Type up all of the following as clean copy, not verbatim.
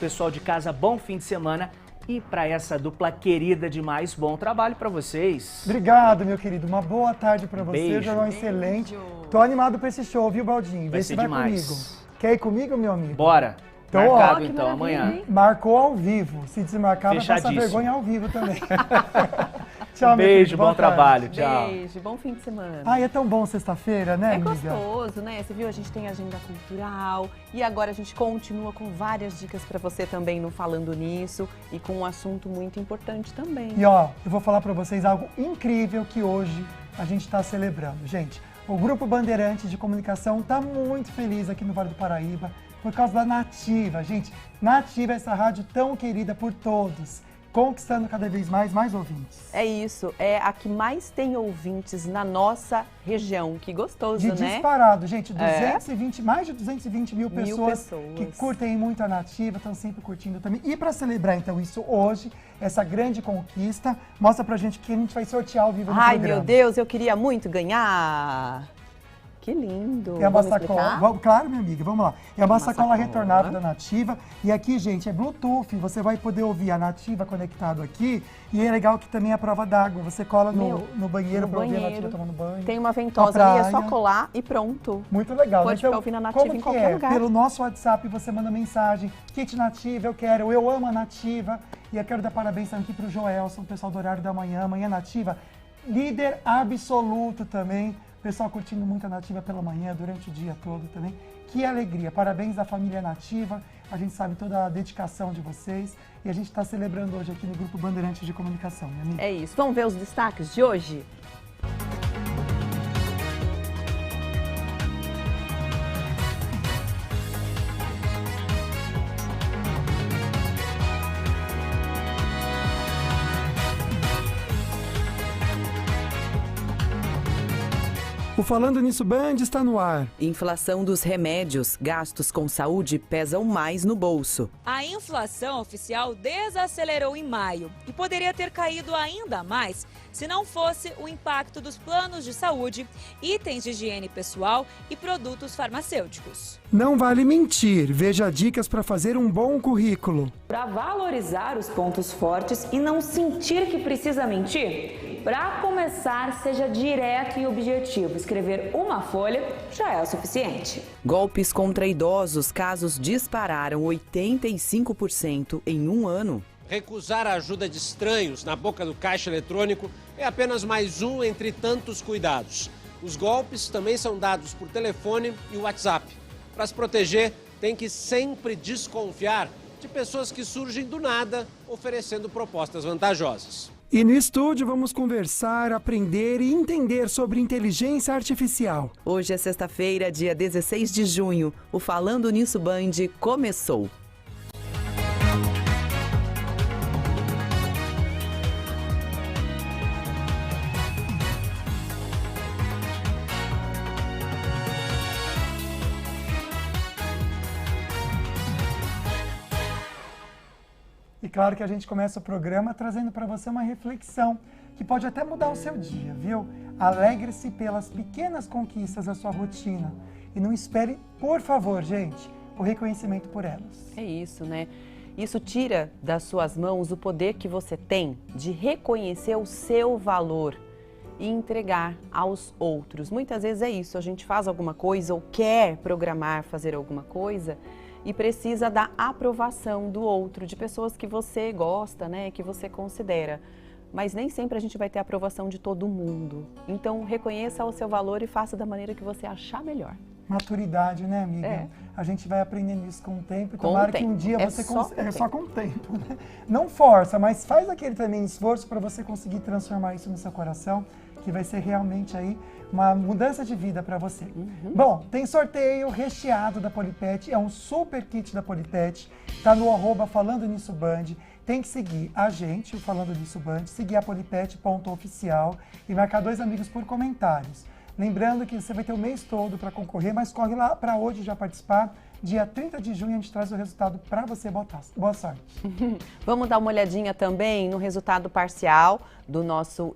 pessoal de casa, bom fim de semana. E para essa dupla querida demais, bom trabalho para vocês. Obrigado, meu querido. Uma boa tarde para você. Beijo. Jornal excelente. Tô animado para esse show, viu, Baldinho? Vai Vê ser se vai demais. comigo. Quer ir comigo, meu amigo? Bora. Então, Marcado ó, então, amanhã. Marcou ao vivo. Se desmarcar, vai passar Fechadíssimo. vergonha ao vivo também. Tchau, meu Beijo, querido. bom Boa tarde. trabalho. Tchau. Beijo, bom fim de semana. Ai, é tão bom sexta-feira, né, É amiga? gostoso, né? Você viu, a gente tem agenda cultural e agora a gente continua com várias dicas para você também no Falando Nisso e com um assunto muito importante também. E ó, eu vou falar para vocês algo incrível que hoje a gente está celebrando. Gente, o Grupo Bandeirantes de Comunicação está muito feliz aqui no Vale do Paraíba por causa da Nativa. Gente, Nativa é essa rádio tão querida por todos, conquistando cada vez mais ouvintes. É isso, é a que mais tem ouvintes na nossa região. Que gostoso, De né? disparado, gente, 220, mais de 220 mil pessoas que pessoas. curtem muito a Nativa, estão sempre curtindo também. E para celebrar, então, isso hoje, essa grande conquista, mostra pra gente que a gente vai sortear ao vivo no Ai, programa. meu Deus, eu queria muito ganhar. Que lindo. É uma Vamos sacola, explicar? claro, minha amiga, vamos lá. É uma sacola sacola retornável da Nativa. E aqui, gente, é Bluetooth. Você vai poder ouvir a Nativa conectado aqui. E é legal que também é a prova d'água. Você cola no banheiro para ouvir a Nativa tomando banho. Tem uma ventosa ali, é só praia. colar e pronto. Muito legal. Pode Então, ficar ouvindo a Nativa como em que qualquer é? lugar. Pelo nosso WhatsApp você manda mensagem. Kit Nativa, eu quero. Eu amo a Nativa. E eu quero dar parabéns aqui para o Joelson, o pessoal do Horário da Manhã. Manhã Nativa, líder absoluto também. Pessoal curtindo muito a Nativa pela manhã, durante o dia todo também. Que alegria. Parabéns à família Nativa. A gente sabe toda a dedicação de vocês. E a gente está celebrando hoje aqui no Grupo Bandeirantes de Comunicação, minha amiga. É isso. Vamos ver os destaques de hoje? O Falando Nisso Band está no ar. Inflação dos remédios, gastos com saúde pesam mais no bolso. A inflação oficial desacelerou em maio e poderia ter caído ainda mais se não fosse o impacto dos planos de saúde, itens de higiene pessoal e produtos farmacêuticos. Não vale mentir. Veja dicas para fazer um bom currículo. Para valorizar os pontos fortes e não sentir que precisa mentir? Para começar, seja direto e objetivo. Escrever uma folha já é o suficiente. Golpes contra idosos, casos dispararam 85% em um ano. Recusar a ajuda de estranhos na boca do caixa eletrônico é apenas mais um entre tantos cuidados. Os golpes também são dados por telefone e WhatsApp. Para se proteger, tem que sempre desconfiar de pessoas que surgem do nada oferecendo propostas vantajosas. E no estúdio vamos conversar, aprender e entender sobre inteligência artificial. Hoje é sexta-feira, dia 16 de junho. O Falando Nisso Band começou. E claro que a gente começa o programa trazendo para você uma reflexão que pode até mudar o seu dia, viu? Alegre-se pelas pequenas conquistas da sua rotina e não espere, por favor, gente, o reconhecimento por elas. É isso, né? Isso tira das suas mãos o poder que você tem de reconhecer o seu valor e entregar aos outros. Muitas vezes é isso, a gente faz alguma coisa ou quer programar fazer alguma coisa e precisa da aprovação do outro, de pessoas que você gosta, né, que você considera. Mas nem sempre a gente vai ter a aprovação de todo mundo. Então, reconheça o seu valor e faça da maneira que você achar melhor. Maturidade, né, amiga? É. A gente vai aprendendo isso com o tempo. Com Tomara o que um tempo. dia É você só com o é só tempo. com o tempo, né? Não força, mas faz aquele também esforço para você conseguir transformar isso no seu coração, que vai ser realmente aí uma mudança de vida para você. Bom, tem sorteio recheado da Polipet, é um super kit da Polipet, tá no @ Falando Nisso Band. Tem que seguir a gente, o Falando Nisso Band, seguir a polipet.oficial e marcar 2 amigos por comentários. Lembrando que você vai ter o mês todo para concorrer, mas corre lá para hoje já participar, Dia 30 de junho a gente traz o resultado para você botar. Boa sorte. Vamos dar uma olhadinha também no resultado parcial do nosso...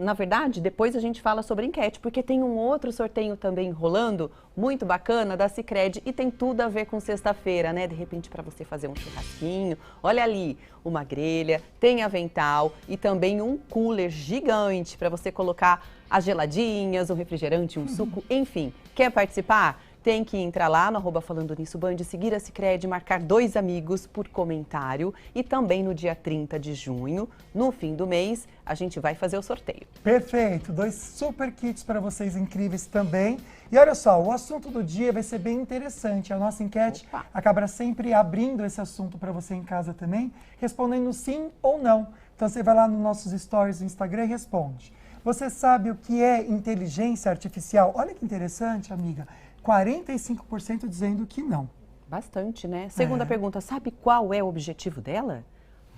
na verdade, depois a gente fala sobre a enquete, porque tem um outro sorteio também rolando, muito bacana, da Sicredi, e tem tudo a ver com sexta-feira, né? De repente, para você fazer um churrasquinho. Olha ali, uma grelha, tem avental e também um cooler gigante para você colocar as geladinhas, um refrigerante, um suco, enfim. Quer participar? Tem que entrar lá no @FalandoNisso_Band, seguir a Sicredi, marcar 2 amigos por comentário e também no dia 30 de junho, no fim do mês, a gente vai fazer o sorteio. Perfeito, 2 super kits para vocês incríveis também. E olha só, o assunto do dia vai ser bem interessante. A nossa enquete acabará sempre abrindo esse assunto para você em casa também, respondendo sim ou não. Então você vai lá nos nossos stories do Instagram e responde. Você sabe o que é inteligência artificial? Olha que interessante, amiga. 45% dizendo que não. Bastante, né? Segunda pergunta, sabe qual é o objetivo dela?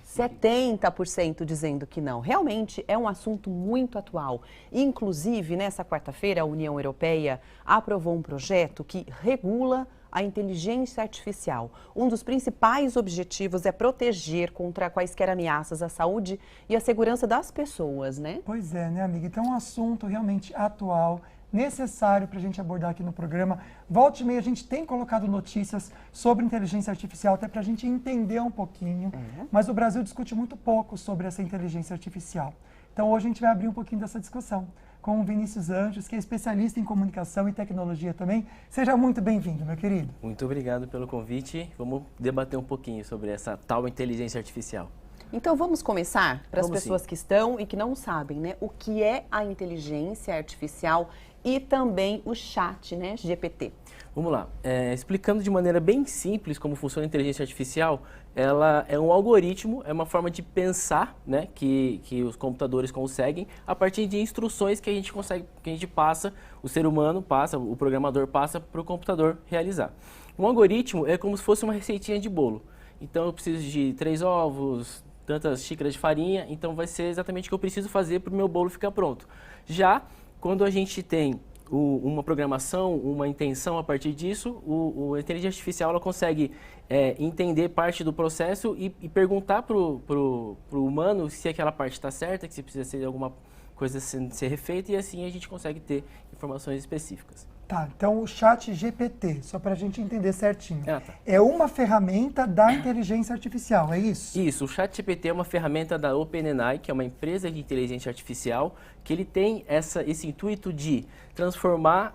70% dizendo que não. Realmente é um assunto muito atual. Inclusive, nessa quarta-feira, a União Europeia aprovou um projeto que regula a inteligência artificial. Um dos principais objetivos é proteger contra quaisquer ameaças à saúde e à segurança das pessoas, né? Pois é, né, amiga? Então é um assunto realmente atual, necessário para a gente abordar aqui no programa. Volte e meia, a gente tem colocado notícias sobre inteligência artificial, até para a gente entender um pouquinho. Mas o Brasil discute muito pouco sobre essa inteligência artificial. Então hoje a gente vai abrir um pouquinho dessa discussão com o Vinícius Anjos, que é especialista em comunicação e tecnologia também. Seja muito bem-vindo, meu querido. Muito obrigado pelo convite. Vamos debater um pouquinho sobre essa tal inteligência artificial. Então vamos começar para as pessoas sim. que estão e que não sabem, né? O que é a inteligência artificial e também o chat, né, GPT. Vamos lá. Explicando de maneira bem simples como funciona a inteligência artificial, ela é um algoritmo, é uma forma de pensar, né, que os computadores conseguem a partir de instruções que a gente consegue, que a gente passa, o ser humano passa, o programador passa para o computador realizar. Um algoritmo é como se fosse uma receitinha de bolo. Então eu preciso de 3 ovos, tantas xícaras de farinha, então vai ser exatamente o que eu preciso fazer para o meu bolo ficar pronto. Já quando a gente tem uma programação, uma intenção a partir disso, a inteligência artificial ela consegue entender parte do processo e perguntar para o humano se aquela parte está certa, que se precisa ser alguma coisa ser refeita, e assim a gente consegue ter informações específicas. Tá, então o chat GPT, só para a gente entender certinho, é uma ferramenta da inteligência artificial, é isso? Isso, o chat GPT é uma ferramenta da OpenAI, que é uma empresa de inteligência artificial, que ele tem esse intuito de transformar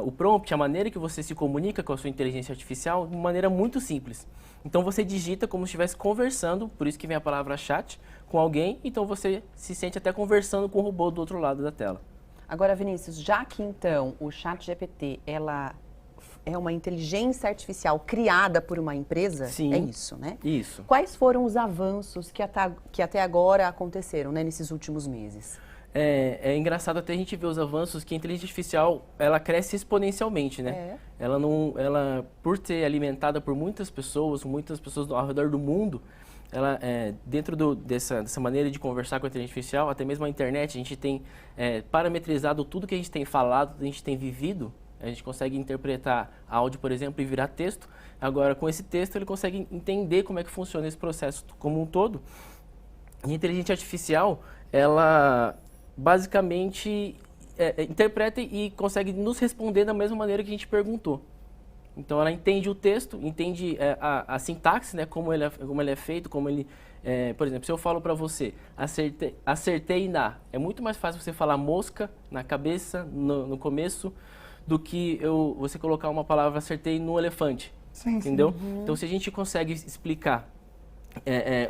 o prompt, a maneira que você se comunica com a sua inteligência artificial, de uma maneira muito simples. Então você digita como se estivesse conversando, por isso que vem a palavra chat, com alguém, então você se sente até conversando com o robô do outro lado da tela. Agora, Vinícius, já que então o ChatGPT, ela é uma inteligência artificial criada por uma empresa, Sim, é isso, né? Isso. Quais foram os avanços que até agora aconteceram, né, nesses últimos meses? É engraçado até a gente ver os avanços que a inteligência artificial, ela cresce exponencialmente, né? Ela, por ser alimentada por muitas pessoas ao redor do mundo, ela, dentro dessa maneira de conversar com a inteligência artificial, até mesmo a internet, a gente tem parametrizado tudo que a gente tem falado, tudo que a gente tem vivido. A gente consegue interpretar áudio, por exemplo, e virar texto. Agora, com esse texto, ele consegue entender como é que funciona esse processo como um todo. E a inteligência artificial, ela basicamente interpreta e consegue nos responder da mesma maneira que a gente perguntou. Então ela entende o texto, entende a sintaxe, né, como ele é feito, como ele... por exemplo, se eu falo para você, acertei na... É muito mais fácil você falar mosca na cabeça, no começo, do que você colocar uma palavra acertei no elefante. Sim, entendeu? Sim. Então se a gente consegue explicar...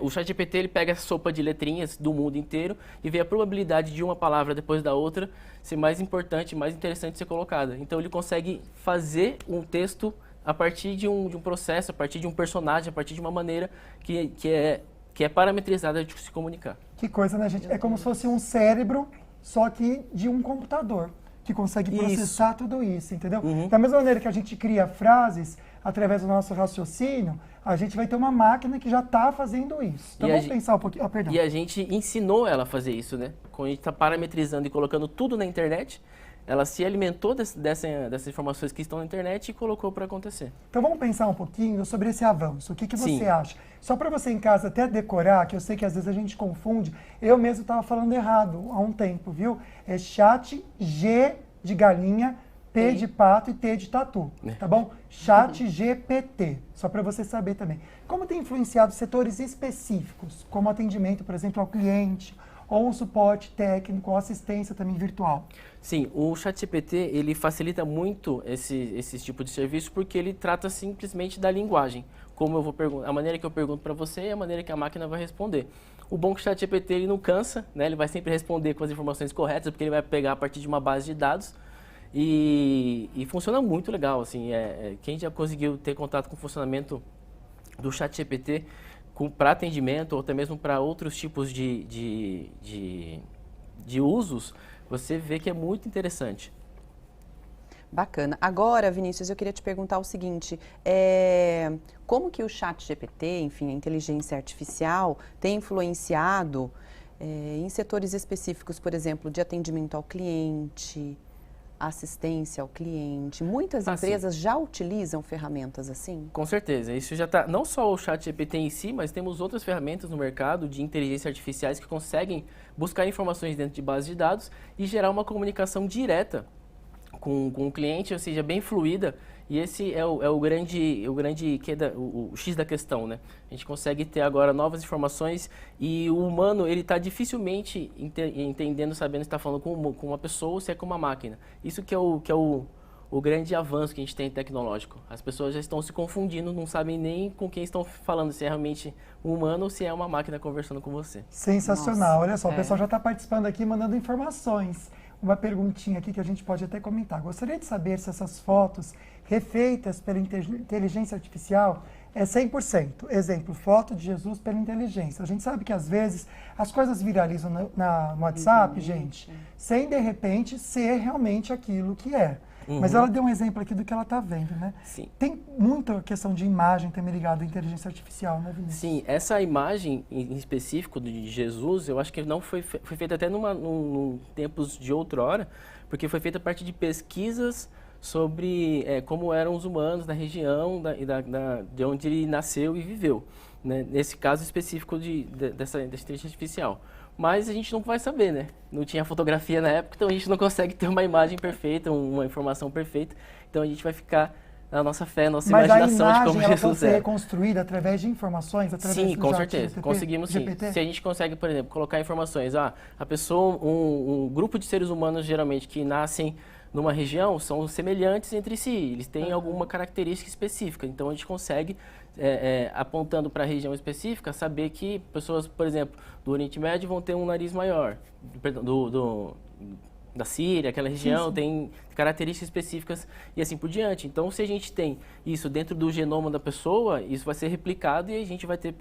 o ChatGPT ele pega essa sopa de letrinhas do mundo inteiro e vê a probabilidade de uma palavra depois da outra ser mais importante, mais interessante ser colocada. Então ele consegue fazer um texto a partir de um processo, a partir de um personagem, a partir de uma maneira que é parametrizada de se comunicar. Que coisa, né, gente? É como se fosse um cérebro, só que de um computador, que consegue processar tudo isso, entendeu? Da mesma maneira que a gente cria frases através do nosso raciocínio, a gente vai ter uma máquina que já está fazendo isso. Então vamos pensar um pouquinho. E a gente ensinou ela a fazer isso, né? Quando a gente está parametrizando e colocando tudo na internet, ela se alimentou dessas informações que estão na internet e colocou para acontecer. Então vamos pensar um pouquinho sobre esse avanço. O que Sim. você acha? Só para você em casa até decorar, que eu sei que às vezes a gente confunde, eu mesmo estava falando errado há um tempo, viu? É chat G de galinha, P de pato e T de tatu, tá bom? Chat GPT, só para você saber também. Como tem influenciado setores específicos, como atendimento, por exemplo, ao cliente, ou um suporte técnico, ou assistência também virtual? Sim, o ChatGPT, ele facilita muito esse tipo de serviço porque ele trata simplesmente da linguagem. Como eu vou perguntar, a maneira que eu pergunto para você é a maneira que a máquina vai responder. O bom é que o ChatGPT ele não cansa, né? Ele vai sempre responder com as informações corretas, porque ele vai pegar a partir de uma base de dados e funciona muito legal. Assim, quem já conseguiu ter contato com o funcionamento do ChatGPT para atendimento ou até mesmo para outros tipos de usos, você vê que é muito interessante. Bacana. Agora, Vinícius, eu queria te perguntar o seguinte, como que o ChatGPT, enfim, a inteligência artificial, tem influenciado em setores específicos, por exemplo, de atendimento ao cliente, assistência ao cliente? Muitas empresas já utilizam ferramentas assim? Com certeza. Isso já está, não só o ChatGPT em si, mas temos outras ferramentas no mercado de inteligência artificiais que conseguem buscar informações dentro de bases de dados e gerar uma comunicação direta com o cliente, ou seja, bem fluida, e esse é o X da questão, né? A gente consegue ter agora novas informações e o humano, ele está dificilmente entendendo, sabendo se está falando com uma pessoa ou se é com uma máquina. Isso que é o grande avanço que a gente tem tecnológico. As pessoas já estão se confundindo, não sabem nem com quem estão falando, se é realmente um humano ou se é uma máquina conversando com você. Sensacional. Olha só, o pessoal já está participando aqui, mandando informações. Uma perguntinha aqui que a gente pode até comentar. Gostaria de saber se essas fotos refeitas pela inteligência artificial é 100%. Exemplo, foto de Jesus pela inteligência. A gente sabe que às vezes as coisas viralizam no WhatsApp, gente, sem de repente ser realmente aquilo que é. Mas ela deu um exemplo aqui do que ela está vendo, né? Sim. Tem muita questão de imagem também ligada à inteligência artificial, né, Vinícius? Sim, essa imagem em específico de Jesus, eu acho que não foi feita até num tempos de outrora, porque foi feita a partir de pesquisas sobre como eram os humanos na região de onde ele nasceu e viveu, né? Nesse caso específico dessa inteligência artificial. Mas a gente não vai saber, né? Não tinha fotografia na época, então a gente não consegue ter uma imagem perfeita, uma informação perfeita. Então a gente vai ficar na nossa fé, nossa imaginação de como Jesus é. Mas a imagem ela pode ser reconstruída através de informações? Sim, com certeza. Conseguimos sim. Se a gente consegue, por exemplo, colocar informações, a pessoa, um grupo de seres humanos geralmente que nascem numa região são semelhantes entre si, eles têm alguma característica específica, então a gente consegue, apontando para a região específica, saber que pessoas, por exemplo, do Oriente Médio vão ter um nariz maior, da Síria, aquela região, tem características específicas e assim por diante. Então, se a gente tem isso dentro do genoma da pessoa, isso vai ser replicado e a gente vai ter,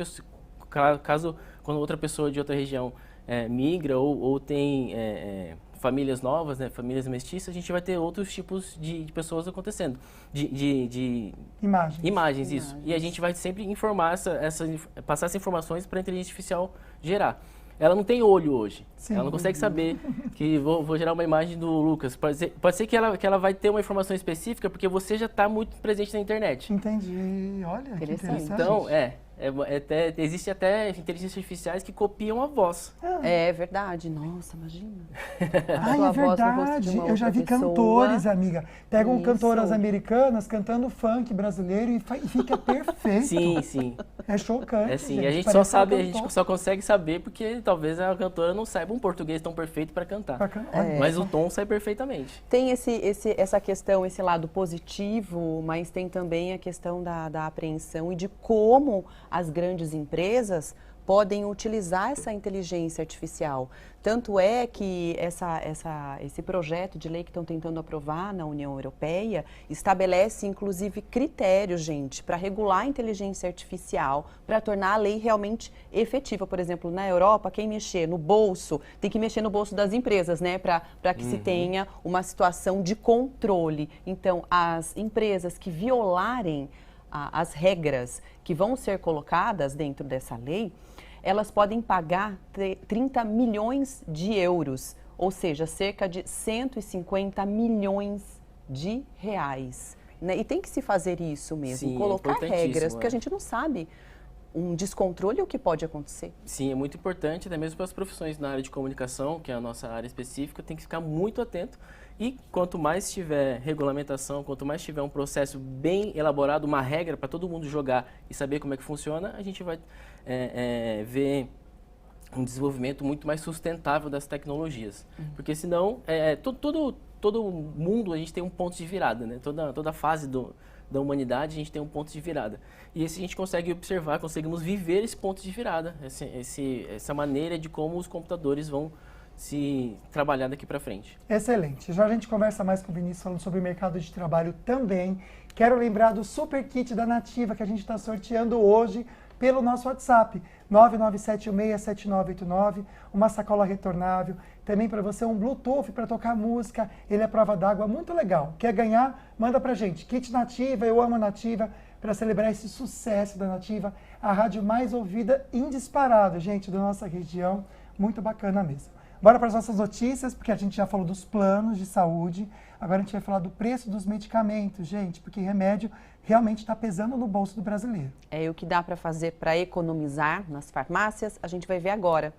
caso quando outra pessoa de outra região migra ou tem famílias novas, né, famílias mestiças, a gente vai ter outros tipos de pessoas acontecendo, de imagens, isso. E a gente vai sempre informar, passar essas informações para a inteligência artificial gerar. Ela não tem olho hoje, ela não consegue saber que vou gerar uma imagem do Lucas. Pode ser que ela vai ter uma informação específica porque você já está muito presente na internet. Entendi, olha que interessante. Então, existe até inteligências artificiais que copiam a voz. É verdade, nossa, imagina. Ai, é verdade, eu já vi cantores, amiga. Pegam cantoras americanas cantando funk brasileiro e fica perfeito. Sim, sim. É chocante. Sim, gente. A gente só consegue saber porque talvez a cantora não saiba um português tão perfeito para cantar. Mas o tom sai perfeitamente. Tem essa questão, esse lado positivo, mas tem também a questão da apreensão e de como as grandes empresas podem utilizar essa inteligência artificial. Tanto é que esse projeto de lei que estão tentando aprovar na União Europeia estabelece, inclusive, critérios, gente, para regular a inteligência artificial, para tornar a lei realmente efetiva. Por exemplo, na Europa, quem mexer no bolso, tem que mexer no bolso das empresas, né, para que se tenha uma situação de controle. Então, as empresas que violarem as regras que vão ser colocadas dentro dessa lei, elas podem pagar 30 milhões de euros, ou seja, cerca de 150 milhões de reais. Né? E tem que se fazer isso mesmo, Sim, colocar regras, porque é. a gente não sabe um descontrole o que pode acontecer. Sim, é muito importante, até mesmo para as profissões na área de comunicação, que é a nossa área específica, tem que ficar muito atento. E quanto mais tiver regulamentação, quanto mais tiver um processo bem elaborado, uma regra para todo mundo jogar e saber como é que funciona, a gente vai ver um desenvolvimento muito mais sustentável das tecnologias. Porque senão, todo mundo a gente tem um ponto de virada, né? Toda fase da humanidade a gente tem um ponto de virada. E esse a gente consegue observar, conseguimos viver esse ponto de virada, essa maneira de como os computadores vão se trabalhar daqui para frente. Excelente. Já a gente conversa mais com o Vinícius falando sobre o mercado de trabalho também. Quero lembrar do Super Kit da Nativa que a gente está sorteando hoje pelo nosso WhatsApp, 997167989, uma sacola retornável, também para você um Bluetooth para tocar música, ele é prova d'água, muito legal. Quer ganhar? Manda pra gente. Kit Nativa, eu amo a Nativa, para celebrar esse sucesso da Nativa, a rádio mais ouvida indisparada, gente, da nossa região, muito bacana mesmo. Bora para as nossas notícias, porque a gente já falou dos planos de saúde, agora a gente vai falar do preço dos medicamentos, gente, porque remédio realmente está pesando no bolso do brasileiro. É o que dá para fazer para economizar nas farmácias, a gente vai ver agora.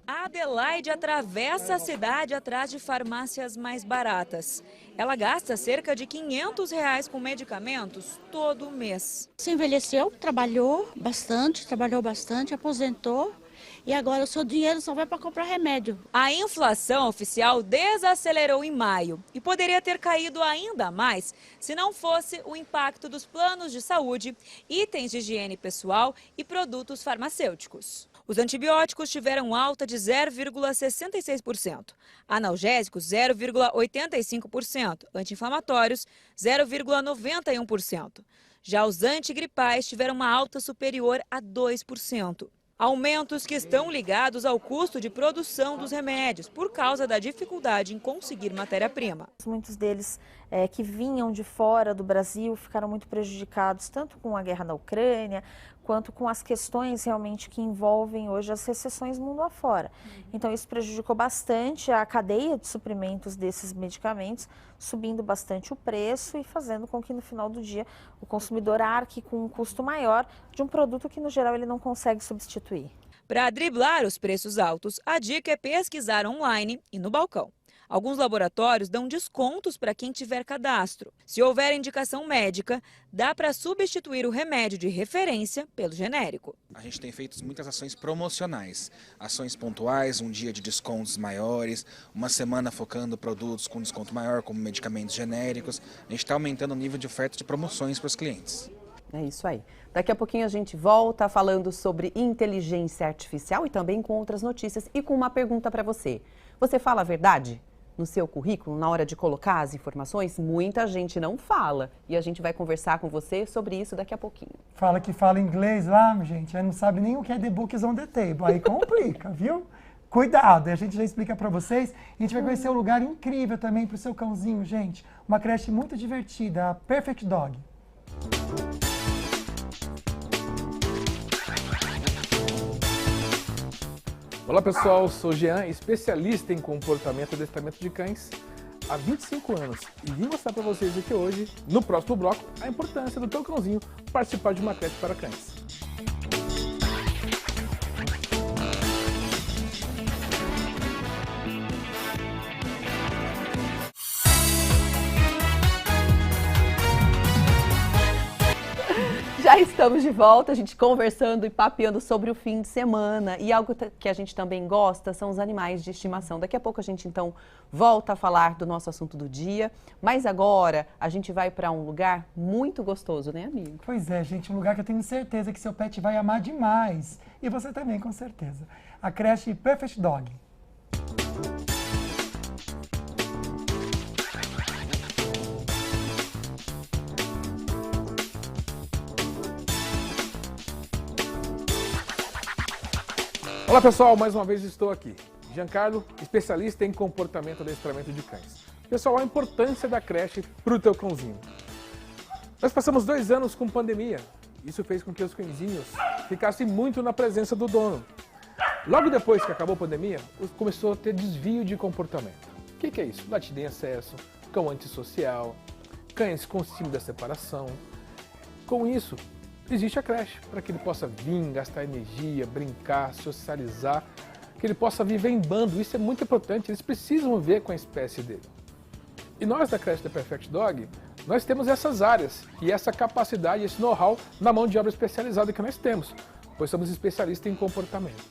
A Adelaide atravessa a cidade atrás de farmácias mais baratas. Ela gasta cerca de R$ 500 com medicamentos todo mês. Se envelheceu, trabalhou bastante, aposentou. E agora o seu dinheiro só vai para comprar remédio. A inflação oficial desacelerou em maio e poderia ter caído ainda mais se não fosse o impacto dos planos de saúde, itens de higiene pessoal e produtos farmacêuticos. Os antibióticos tiveram alta de 0,66%, analgésicos 0,85%, anti-inflamatórios 0,91%. Já os antigripais tiveram uma alta superior a 2%. Aumentos que estão ligados ao custo de produção dos remédios, por causa da dificuldade em conseguir matéria-prima. Muitos deles que vinham de fora do Brasil ficaram muito prejudicados, tanto com a guerra na Ucrânia, quanto com as questões realmente que envolvem hoje as recessões mundo afora. Então isso prejudicou bastante a cadeia de suprimentos desses medicamentos, subindo bastante o preço e fazendo com que no final do dia o consumidor arque com um custo maior de um produto que no geral ele não consegue substituir. Para driblar os preços altos, a dica é pesquisar online e no balcão. Alguns laboratórios dão descontos para quem tiver cadastro. Se houver indicação médica, dá para substituir o remédio de referência pelo genérico. A gente tem feito muitas ações promocionais, ações pontuais, um dia de descontos maiores, uma semana focando produtos com desconto maior, como medicamentos genéricos. A gente está aumentando o nível de oferta de promoções para os clientes. É isso aí. Daqui a pouquinho a gente volta falando sobre inteligência artificial e também com outras notícias e com uma pergunta para você. Você fala a verdade? No seu currículo, na hora de colocar as informações, muita gente não fala. E a gente vai conversar com você sobre isso daqui a pouquinho. Fala que fala inglês lá, gente, aí não sabe nem o que é The Books on the Table. Aí complica, viu? Cuidado, a gente já explica para vocês. A gente vai conhecer um lugar incrível também para o seu cãozinho, gente. Uma creche muito divertida, a Perfect Dog. Olá pessoal, sou Jean, especialista em comportamento e adestramento de cães há 25 anos e vim mostrar para vocês aqui hoje, no próximo bloco, a importância do teu cãozinho participar de uma creche para cães. Já estamos de volta, a gente conversando e papeando sobre o fim de semana. E algo que a gente também gosta são os animais de estimação. Daqui a pouco a gente então volta a falar do nosso assunto do dia. Mas agora a gente vai para um lugar muito gostoso, né, amigo? Pois é, gente, um lugar que eu tenho certeza que seu pet vai amar demais. E você também, com certeza. A creche Perfect Dog. Olá pessoal, mais uma vez estou aqui. Giancarlo, especialista em comportamento e adestramento de cães. Pessoal, a importância da creche para o teu cãozinho. Nós passamos 2 anos com pandemia. Isso fez com que os cãezinhos ficassem muito na presença do dono. Logo depois que acabou a pandemia, começou a ter desvio de comportamento. O que é isso? Latidão em excesso, cão antissocial, cães com síndrome da separação. Com isso, existe a creche, para que ele possa vir, gastar energia, brincar, socializar, que ele possa viver em bando. Isso é muito importante, eles precisam ver com a espécie dele. E nós da creche da Perfect Dog, nós temos essas áreas e essa capacidade, esse know-how na mão de obra especializada que nós temos, pois somos especialistas em comportamento.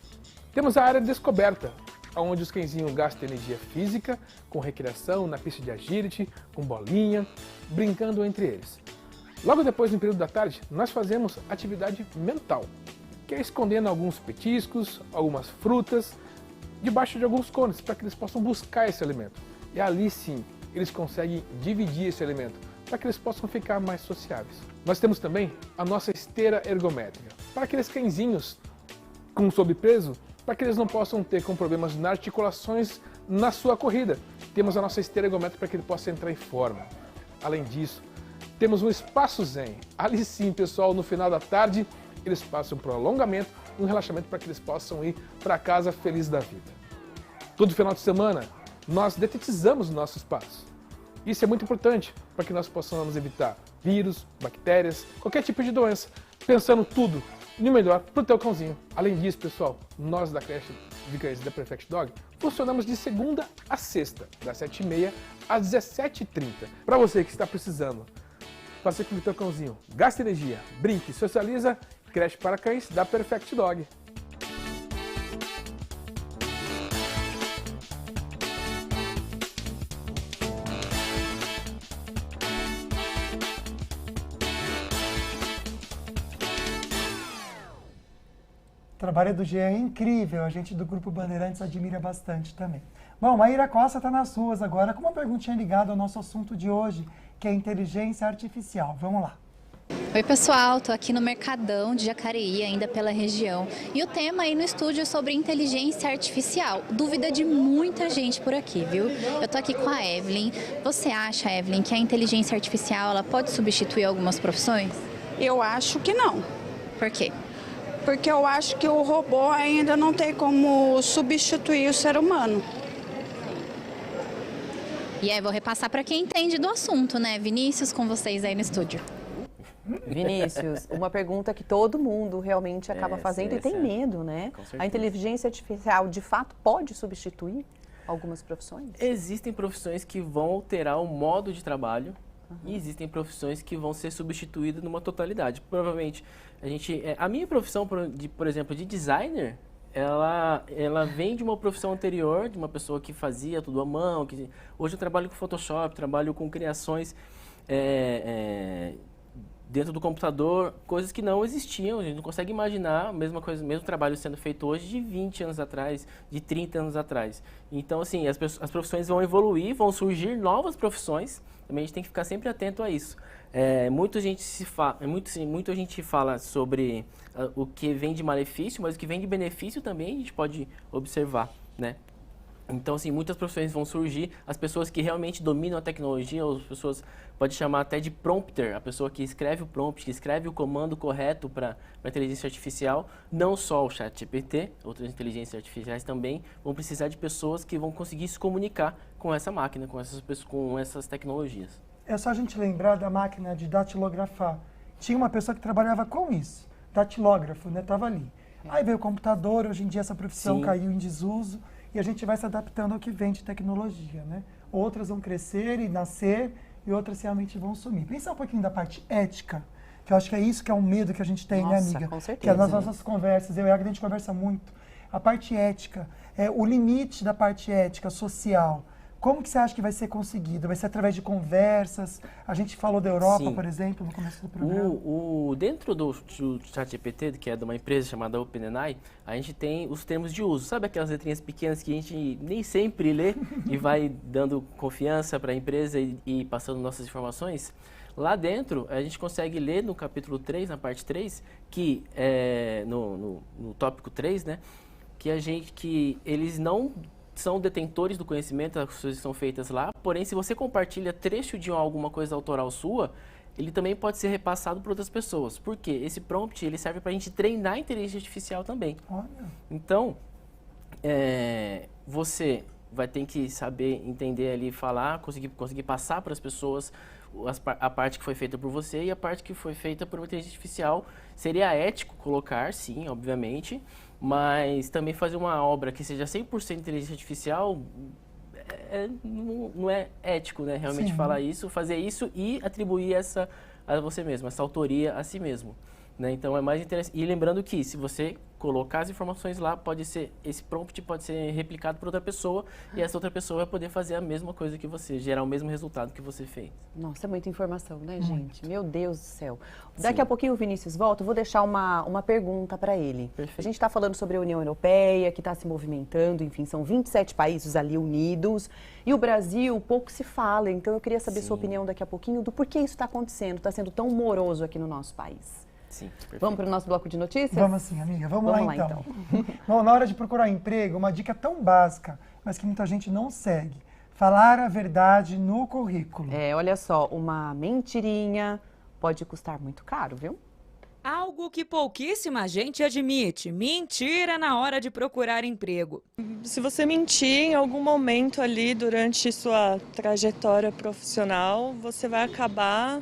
Temos a área de descoberta, onde os cãezinhos gastam energia física, com recreação, na pista de agility, com bolinha, brincando entre eles. Logo depois, no período da tarde, nós fazemos atividade mental, que é escondendo alguns petiscos, algumas frutas, debaixo de alguns cones, para que eles possam buscar esse alimento. E ali sim, eles conseguem dividir esse alimento, para que eles possam ficar mais sociáveis. Nós temos também a nossa esteira ergométrica, para aqueles cãezinhos com sobrepeso, para que eles não possam ter com problemas nas articulações na sua corrida. Temos a nossa esteira ergométrica para que ele possa entrar em forma. Além disso, temos um espaço zen. Ali sim, pessoal, no final da tarde, eles passam por um alongamento, um relaxamento para que eles possam ir para casa felizes da vida. Todo final de semana, nós detetizamos o nosso espaço. Isso é muito importante para que nós possamos evitar vírus, bactérias, qualquer tipo de doença, pensando tudo no melhor para o teu cãozinho. Além disso, pessoal, nós da creche de cães da Perfect Dog funcionamos de segunda a sexta, das 7h30 às 17h30. Para você que está precisando fazer com que o teu cãozinho gaste energia, brinque, socializa, creche para cães da Perfect Dog. O trabalho do Jean é incrível, a gente do Grupo Bandeirantes admira bastante também. Bom, Maíra Costa está nas ruas agora com uma perguntinha ligada ao nosso assunto de hoje, que é inteligência artificial. Vamos lá. Oi pessoal, estou aqui no Mercadão de Jacareí, ainda pela região. E o tema aí no estúdio é sobre inteligência artificial. Dúvida de muita gente por aqui, viu? Eu estou aqui com a Evelyn. Você acha, Evelyn, que a inteligência artificial ela pode substituir algumas profissões? Eu acho que não. Por quê? Porque eu acho que o robô ainda não tem como substituir o ser humano. E aí, vou repassar para quem entende do assunto, né? Vinícius, com vocês aí no estúdio. Vinícius, uma pergunta que todo mundo realmente acaba fazendo e tem medo, né? A inteligência artificial, de fato, pode substituir algumas profissões? Existem profissões que vão alterar o modo de trabalho e existem profissões que vão ser substituídas numa totalidade. Provavelmente, a minha profissão, por exemplo, de designer, ela vem de uma profissão anterior, de uma pessoa que fazia tudo à mão. Hoje eu trabalho com Photoshop, trabalho com criações dentro do computador, coisas que não existiam, a gente não consegue imaginar a mesma coisa, mesmo trabalho sendo feito hoje de 20 anos atrás, de 30 anos atrás. Então, assim, as profissões vão evoluir, vão surgir novas profissões, também a gente tem que ficar sempre atento a isso. Muita gente fala sobre o que vem de malefício, mas o que vem de benefício também a gente pode observar, né? Então, assim, muitas profissões vão surgir, as pessoas que realmente dominam a tecnologia, ou as pessoas, pode chamar até de prompter, a pessoa que escreve o prompt, que escreve o comando correto para a inteligência artificial, não só o ChatGPT, outras inteligências artificiais também, vão precisar de pessoas que vão conseguir se comunicar com essa máquina, com essas tecnologias. É só a gente lembrar da máquina de datilografar. Tinha uma pessoa que trabalhava com isso, datilógrafo, né? Estava ali. Aí veio o computador, hoje em dia essa profissão caiu em desuso. E a gente vai se adaptando ao que vem de tecnologia, né? Outras vão crescer e nascer e outras realmente vão sumir. Pensar um pouquinho da parte ética, que eu acho que é isso que é um medo que a gente tem, né, amiga? Com certeza. Que é nas nossas conversas, eu e a Agda, a gente conversa muito. A parte ética, o limite da parte ética social. Como que você acha que vai ser conseguido? Vai ser através de conversas? A gente falou da Europa, por exemplo, no começo do programa. Dentro do ChatGPT, que é de uma empresa chamada OpenAI, a gente tem os termos de uso. Sabe aquelas letrinhas pequenas que a gente nem sempre lê e vai dando confiança para a empresa e passando nossas informações? Lá dentro, a gente consegue ler no capítulo 3, na parte 3, que no tópico 3, né, que eles não são detentores do conhecimento, as coisas são feitas lá, porém, se você compartilha trecho de alguma coisa autoral sua, ele também pode ser repassado para outras pessoas. Por quê? Esse prompt ele serve para a gente treinar a inteligência artificial também. Olha. Então, você vai ter que saber entender ali, falar, conseguir passar para as pessoas a parte que foi feita por você e a parte que foi feita por uma inteligência artificial. Seria ético colocar, sim, obviamente, mas também fazer uma obra que seja 100% inteligência artificial não é ético, né? Realmente falar isso, fazer isso e atribuir a você mesmo, essa autoria a si mesmo. Né? Então é mais interessante. E lembrando que se você colocar as informações lá, esse prompt pode ser replicado por outra pessoa e essa outra pessoa vai poder fazer a mesma coisa que você, gerar o mesmo resultado que você fez. Nossa, é muita informação, né, gente? Meu Deus do céu. Daqui a pouquinho o Vinícius volta, eu vou deixar uma pergunta para ele. Perfeito. A gente está falando sobre a União Europeia, que está se movimentando, enfim, são 27 países ali unidos, e o Brasil pouco se fala, então eu queria saber sua opinião daqui a pouquinho do porquê isso está acontecendo, está sendo tão moroso aqui no nosso país. Sim, vamos para o nosso bloco de notícias? Vamos sim, amiga. Vamos lá então. Bom, na hora de procurar emprego, uma dica tão básica, mas que muita gente não segue. Falar a verdade no currículo. Olha só, uma mentirinha pode custar muito caro, viu? Algo que pouquíssima gente admite, mentira na hora de procurar emprego. Se você mentir em algum momento ali durante sua trajetória profissional, você vai acabar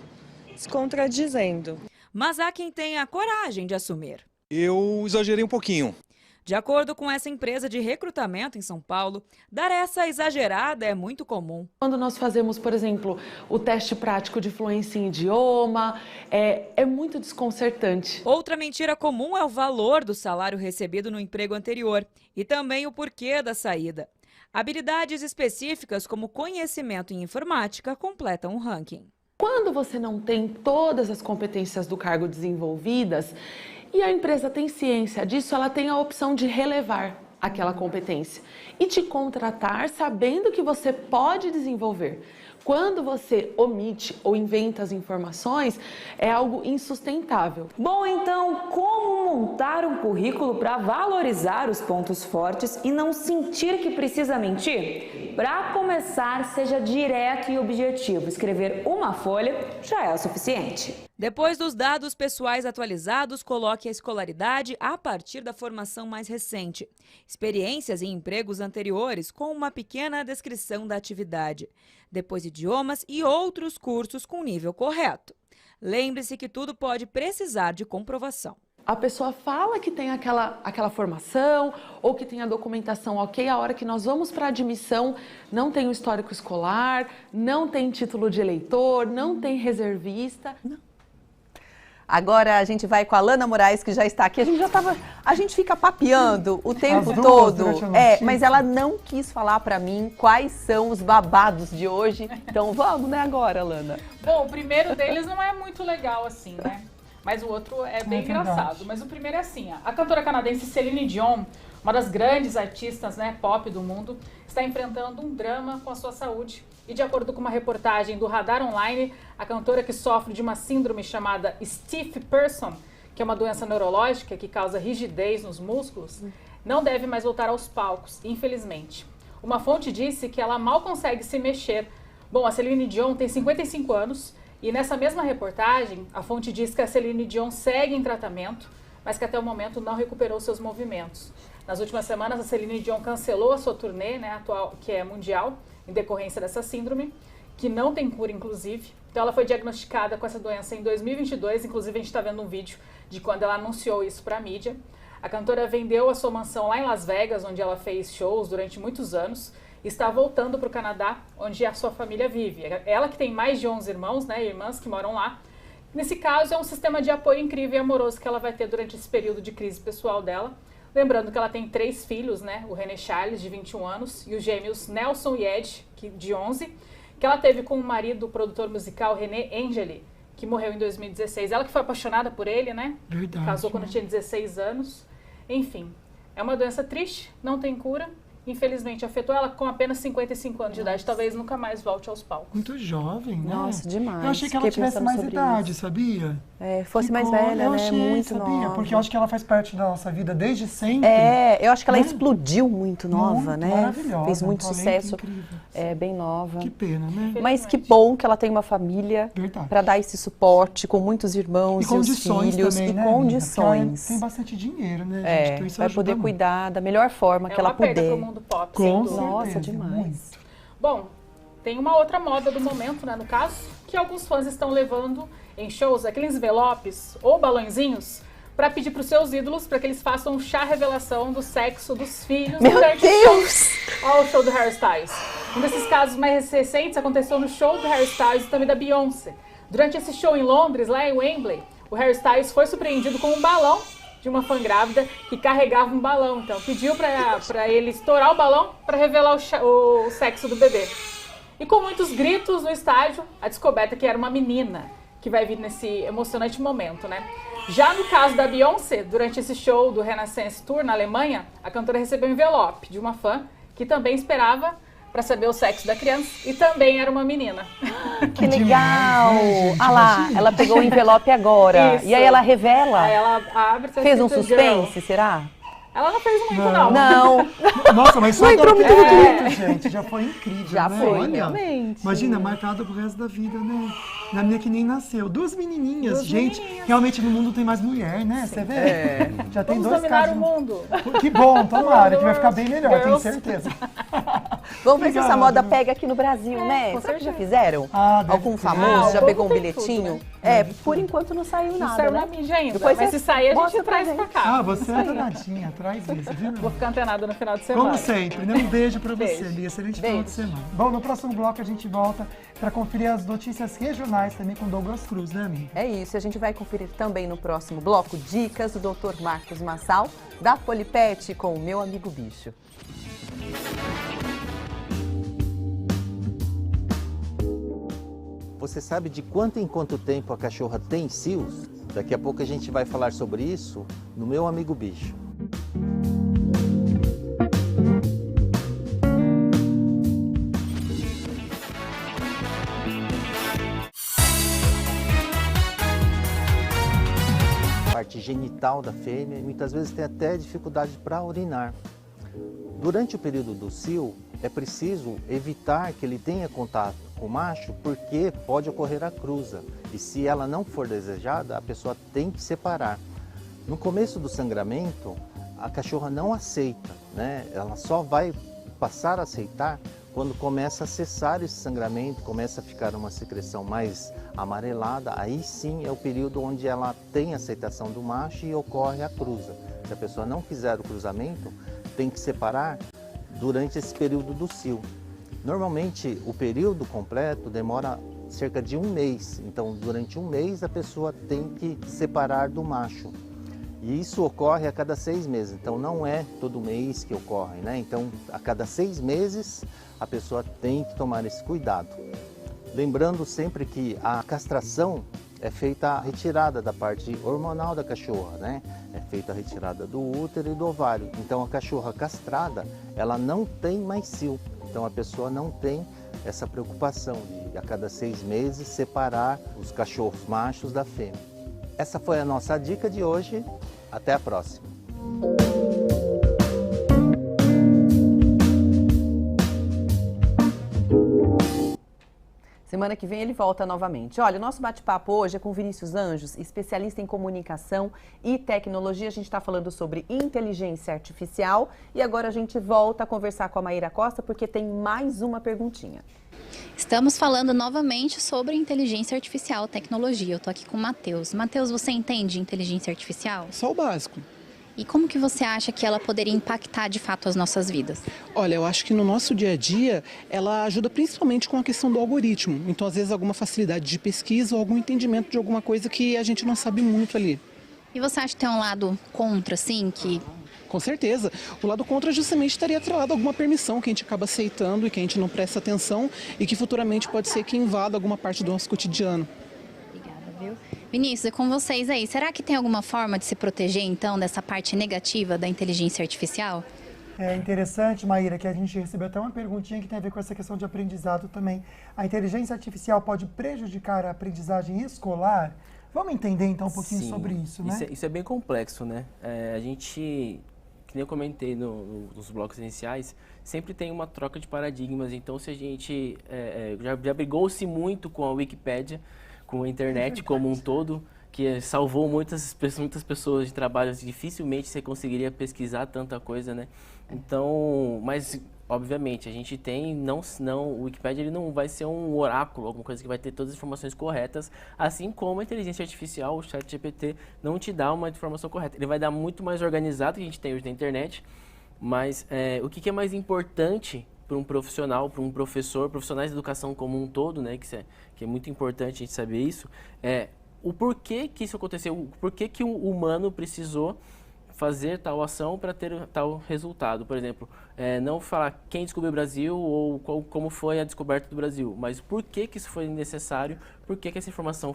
se contradizendo. Mas há quem tenha coragem de assumir. Eu exagerei um pouquinho. De acordo com essa empresa de recrutamento em São Paulo, dar essa exagerada é muito comum. Quando nós fazemos, por exemplo, o teste prático de fluência em idioma, é muito desconcertante. Outra mentira comum é o valor do salário recebido no emprego anterior e também o porquê da saída. Habilidades específicas como conhecimento em informática completam o ranking. Quando você não tem todas as competências do cargo desenvolvidas e a empresa tem ciência disso, ela tem a opção de relevar aquela competência e te contratar sabendo que você pode desenvolver. Quando você omite ou inventa as informações, é algo insustentável. Bom, então, como montar um currículo para valorizar os pontos fortes e não sentir que precisa mentir? Para começar, seja direto e objetivo. Escrever uma folha já é o suficiente. Depois dos dados pessoais atualizados, coloque a escolaridade a partir da formação mais recente. Experiências em empregos anteriores com uma pequena descrição da atividade. Depois idiomas e outros cursos com nível correto. Lembre-se que tudo pode precisar de comprovação. A pessoa fala que tem aquela formação ou que tem a documentação ok, a hora que nós vamos para a admissão não tem o histórico escolar, não tem título de eleitor, não tem reservista. Não. Agora a gente vai com a Lana Moraes, que já está aqui. A gente fica papeando o tempo todo, mas ela não quis falar para mim quais são os babados de hoje. Então vamos, né, agora, Lana? Bom, o primeiro deles não é muito legal assim, né? Mas o outro é bem engraçado. Mas o primeiro é assim, a cantora canadense Celine Dion, uma das grandes artistas, né, pop do mundo, está enfrentando um drama com a sua saúde. E de acordo com uma reportagem do Radar Online, a cantora, que sofre de uma síndrome chamada stiff person, que é uma doença neurológica que causa rigidez nos músculos, não deve mais voltar aos palcos, infelizmente. Uma fonte disse que ela mal consegue se mexer. Bom, a Celine Dion tem 55 anos e nessa mesma reportagem, a fonte diz que a Celine Dion segue em tratamento, mas que até o momento não recuperou seus movimentos. Nas últimas semanas, a Celine Dion cancelou a sua turnê, né, atual, que é mundial, em decorrência dessa síndrome, que não tem cura, inclusive. Então, ela foi diagnosticada com essa doença em 2022. Inclusive, a gente está vendo um vídeo de quando ela anunciou isso para a mídia. A cantora vendeu a sua mansão lá em Las Vegas, onde ela fez shows durante muitos anos, e está voltando para o Canadá, onde a sua família vive. Ela que tem mais de 11 irmãos, né, irmãs que moram lá. Nesse caso, é um sistema de apoio incrível e amoroso que ela vai ter durante esse período de crise pessoal dela. Lembrando que ela tem 3 filhos, né? O René Charles, de 21 anos, e os gêmeos Nelson e Ed, de 11, que ela teve com o marido, o produtor musical René Angeli, que morreu em 2016. Ela que foi apaixonada por ele, né? Verdade. Casou quando tinha 16 anos. Enfim, é uma doença triste, não tem cura, infelizmente afetou ela com apenas 55 anos de idade. Talvez nunca mais volte aos palcos. Muito jovem, né? Nossa, demais. Eu achei que ela tivesse mais idade, sabia? Fosse mais velha, eu né? achei, Muito sabia? nova. Porque eu acho que ela faz parte da nossa vida desde sempre. Eu acho que ela explodiu muito nova, né? Maravilhosa. Fez muito talento sucesso. incrível. Bem nova. Que pena, né? Mas que bom que ela tem uma família para dar esse suporte, com muitos irmãos e os filhos. Também, e né, condições. Tem bastante dinheiro, né, gente? Então isso vai ajuda poder muito. cuidar da melhor forma que ela puder. Pro mundo pop, Com Nossa, certeza, demais. muito. Bom, tem uma outra moda do momento, né, no caso, que alguns fãs estão levando em shows aqueles envelopes ou balãozinhos para pedir para os seus ídolos para que eles façam um chá revelação do sexo dos filhos durante o show do Harry Styles. Um desses casos mais recentes aconteceu no show do Harry Styles e também da Beyoncé. Durante esse show em Londres, lá em Wembley, o Harry Styles foi surpreendido com um balão de uma fã grávida que carregava um balão. Então, pediu para ele estourar o balão para revelar o sexo do bebê. E com muitos gritos no estádio, a descoberta que era uma menina que vai vir nesse emocionante momento, né? Já no caso da Beyoncé, durante esse show do Renaissance Tour na Alemanha, a cantora recebeu um envelope de uma fã que também esperava para saber o sexo da criança e também era uma menina. Que legal! Ah lá, ela pegou o envelope agora. Isso. E aí ela revela. Aí ela abre... Fez um suspense, será? Ela não fez muito, não. Não. Nossa, mas só entrou muito no gente, já foi incrível, Já né? foi, Olha, realmente. Imagina, marcado pro resto da vida, né? Na minha que nem nasceu. Duas menininhas. Gente, realmente no mundo tem mais mulher, né? Você vê? Já tem Vamos dois dominar casos. o mundo. Que bom, tomara, que vai ficar bem melhor, tenho certeza. Vamos ver se essa Obrigado. moda pega aqui no Brasil, né? com Será que já certeza. fizeram? Deve Algum ter. famoso já o pegou um povo tem bilhetinho? tudo, né? Por enquanto não saiu Não nada, saiu né? na mídia ainda, Depois mas você se sair a mostra gente traz pra cá. Você é danadinha, traz isso, viu? Vou ficar antenada no final de semana. Como sempre, né? Um beijo pra você, Beijo. Lia. Excelente Beijo. final de semana. Bom, no próximo bloco a gente volta para conferir as notícias regionais também com Douglas Cruz, né, amiga? É isso, a gente vai conferir também no próximo bloco dicas do Dr. Marcos Massal, da Polipet, com o Meu Amigo Bicho. Você sabe de quanto em quanto tempo a cachorra tem cios? Daqui a pouco a gente vai falar sobre isso no Meu Amigo Bicho. A parte genital da fêmea e muitas vezes tem até dificuldade para urinar. Durante o período do cio, é preciso evitar que ele tenha contato com o macho, porque pode ocorrer a cruza. E se ela não for desejada, a pessoa tem que separar. No começo do sangramento, a cachorra não aceita, né? Ela só vai passar a aceitar quando começa a cessar esse sangramento, começa a ficar uma secreção mais amarelada. Aí sim é o período onde ela tem aceitação do macho e ocorre a cruza. Se a pessoa não fizer o cruzamento, tem que separar durante esse período do cio. Normalmente, o período completo demora cerca de 1 mês. Então, durante 1 mês, a pessoa tem que separar do macho. E isso ocorre a cada 6 meses. Então, não é todo mês que ocorre, né? Então, a cada 6 meses, a pessoa tem que tomar esse cuidado. Lembrando sempre que a castração é feita a retirada da parte hormonal da cachorra, né? É feita a retirada do útero e do ovário. Então, a cachorra castrada, ela não tem mais cio. Então, a pessoa não tem essa preocupação de, a cada 6 meses, separar os cachorros machos da fêmea. Essa foi a nossa dica de hoje. Até a próxima. Semana que vem ele volta novamente. Olha, o nosso bate-papo hoje é com Vinícius Anjos, especialista em comunicação e tecnologia. A gente está falando sobre inteligência artificial e agora a gente volta a conversar com a Maíra Costa porque tem mais uma perguntinha. Estamos falando novamente sobre inteligência artificial, tecnologia. Eu estou aqui com o Matheus. Matheus, você entende de inteligência artificial? Só o básico. E como que você acha que ela poderia impactar de fato as nossas vidas? Olha, eu acho que no nosso dia a dia ela ajuda principalmente com a questão do algoritmo. Então, às vezes, alguma facilidade de pesquisa ou algum entendimento de alguma coisa que a gente não sabe muito ali. E você acha que tem um lado contra, assim, que... Com certeza. O lado contra justamente estaria atrelado a alguma permissão que a gente acaba aceitando e que a gente não presta atenção e que futuramente pode ser que invada alguma parte do nosso cotidiano. Obrigada, viu? Vinícius, é com vocês aí. Será que tem alguma forma de se proteger, então, dessa parte negativa da inteligência artificial? É interessante, Maíra, que a gente recebeu até uma perguntinha que tem a ver com essa questão de aprendizado também. A inteligência artificial pode prejudicar a aprendizagem escolar? Vamos entender então um pouquinho sobre isso, né? Isso é bem complexo, né? A gente, que nem eu comentei nos blocos iniciais, sempre tem uma troca de paradigmas. Então, se a gente já brigou-se muito com a Wikipédia, com a internet como um todo, que salvou muitas pessoas de trabalhos, dificilmente você conseguiria pesquisar tanta coisa, né? Então, mas obviamente a gente tem, o Wikipédia ele não vai ser um oráculo, alguma coisa que vai ter todas as informações corretas, assim como a inteligência artificial, o ChatGPT, não te dá uma informação correta. Ele vai dar muito mais organizado que a gente tem hoje na internet, mas o que é mais importante para um profissional, para um professor, profissionais de educação como um todo, né, que é muito importante a gente saber isso, o porquê que isso aconteceu, o porquê que o humano precisou fazer tal ação para ter tal resultado. Por exemplo, não falar quem descobriu o Brasil ou como foi a descoberta do Brasil, mas por que isso foi necessário, por que essa informação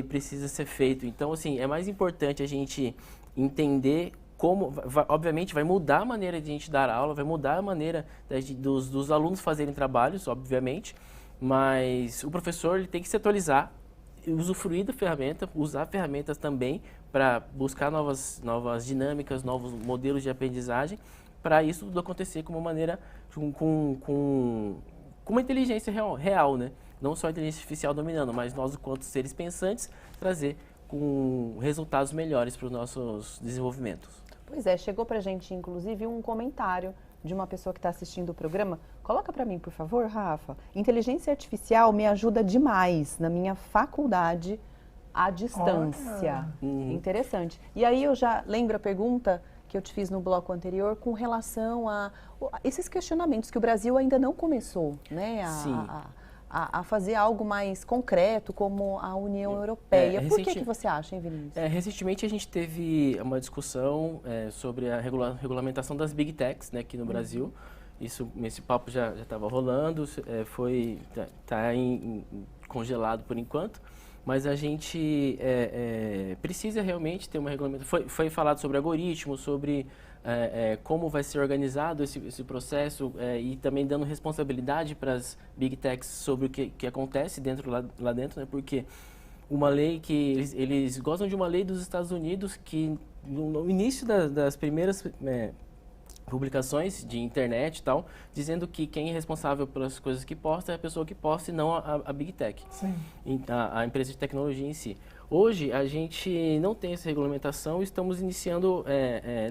precisa ser feita. Então, assim, é mais importante a gente entender como, obviamente, vai mudar a maneira de a gente dar aula, vai mudar a maneira dos alunos fazerem trabalhos, obviamente, mas o professor ele tem que se atualizar, usufruir da ferramenta, usar ferramentas também para buscar novas dinâmicas, novos modelos de aprendizagem, para isso tudo acontecer com uma maneira, com uma inteligência real, né? Não só a inteligência artificial dominando, mas nós, enquanto seres pensantes, trazer com resultados melhores para os nossos desenvolvimentos. Pois é, chegou para a gente, inclusive, um comentário de uma pessoa que está assistindo o programa. Coloca para mim, por favor, Rafa. Inteligência artificial me ajuda demais na minha faculdade à distância. Interessante. E aí eu já lembro a pergunta que eu te fiz no bloco anterior com relação a esses questionamentos que o Brasil ainda não começou, né? A fazer algo mais concreto como a União Europeia. Por que você acha, hein, Vinícius? Recentemente a gente teve uma discussão sobre a regulamentação das Big Techs, né, aqui no Brasil. Esse papo já estava rolando, está congelado por enquanto, mas a gente precisa realmente ter uma regulamentação. Foi falado sobre algoritmos, sobre como vai ser organizado esse processo e também dando responsabilidade para as Big Techs sobre o que acontece lá dentro, né? Porque uma lei que eles gostam de uma lei dos Estados Unidos que no início das primeiras publicações de internet e tal, dizendo que quem é responsável pelas coisas que posta é a pessoa que posta e não a Big Tech, a empresa de tecnologia em si. Hoje, a gente não tem essa regulamentação, estamos iniciando,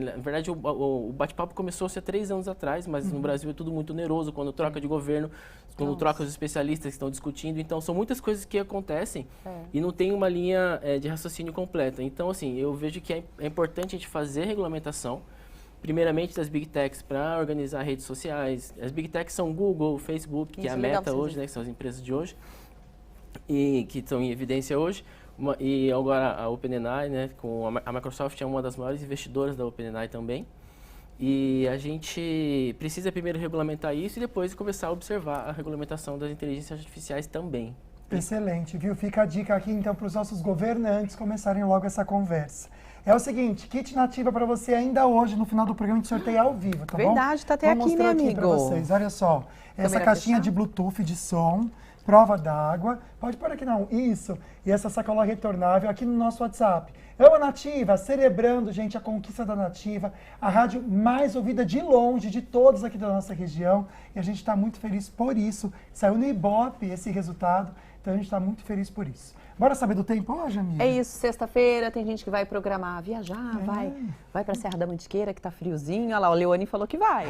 na verdade, o bate-papo começou-se há 3 anos atrás, mas no Brasil é tudo muito oneroso, quando troca de governo, quando troca os especialistas que estão discutindo, então são muitas coisas que acontecem e não tem uma linha de raciocínio completa. Então, assim, eu vejo que é importante a gente fazer regulamentação, primeiramente das Big Techs para organizar redes sociais. As Big Techs são Google, Facebook, que é a Meta hoje, né, que são as empresas de hoje, e que estão em evidência hoje. E agora a OpenAI, né, com a Microsoft é uma das maiores investidoras da OpenAI também. E a gente precisa primeiro regulamentar isso e depois começar a observar a regulamentação das inteligências artificiais também. Excelente, viu? Fica a dica aqui então para os nossos governantes começarem logo essa conversa. É o seguinte, kit nativa para você ainda hoje, no final do programa, a gente sorteia ao vivo, tá bom? Verdade, tá até aqui, né, amigo? Vou mostrar aqui para vocês, olha só. Essa caixinha de Bluetooth de som, prova d'água, pode pôr aqui não, isso. E essa sacola retornável aqui no nosso WhatsApp. Ama Nativa, celebrando, gente, a conquista da Nativa, a rádio mais ouvida de longe, de todos aqui da nossa região. E a gente está muito feliz por isso. Saiu no Ibope esse resultado, então a gente está muito feliz por isso. Bora saber do tempo hoje, amiga? É isso, sexta-feira, tem gente que vai programar viajar, vai para a Serra da Mantiqueira, que tá friozinho. Olha lá, o Leone falou que vai.